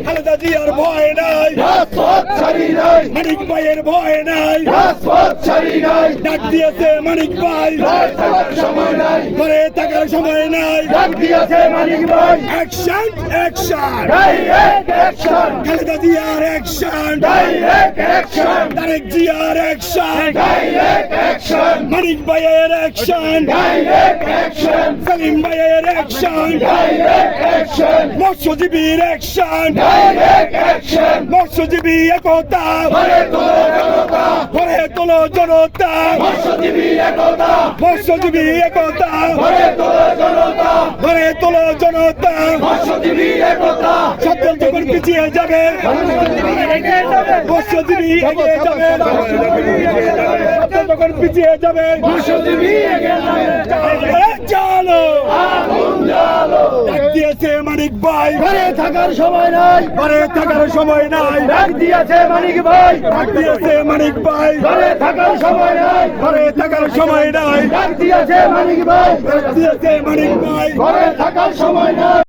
খালেদা জিয়ার ভয় নাই, মানিক ভাইয়ের ভয় নাই, ডাক দিয়েছে মানিক ভাই, ঘরে থাকার সময় নাই, অ্যাকশন অ্যাকশন, খালেদা জিয়ার অ্যাকশন, তারেক জিয়ার অ্যাকশন, মানিক ভাইয়ের অ্যাকশন, সেলিম ভাইয়ের অ্যাকশন, মৎস্যজীবীর অ্যাকশন, মৎস্যজীবী একতা, ঘরে তোলো জনতা, মৎস্যজীবী একতা, ঘরে তোলো জনতা, সকল যখন পিছিয়ে যাবে, মৎস্যজীবী এগিয়ে যাবে, যখন পিছিয়ে যাবে, চলো ডাক দিয়েছে মানিক ভাই, ঘরে থাকার সময় নাই, ঘরে থাকার সময় নাই, ডাক দিয়েছে মানিক ভাই, ডাক দিয়েছে মানিক ভাই, ঘরে থাকার সময় নাই, ঘরে থাকার সময় নাই, ডাক দিয়েছে মানিক ভাই, ডাক দিয়েছে মানিক ভাই। ঘরে থাকার সময় নাই।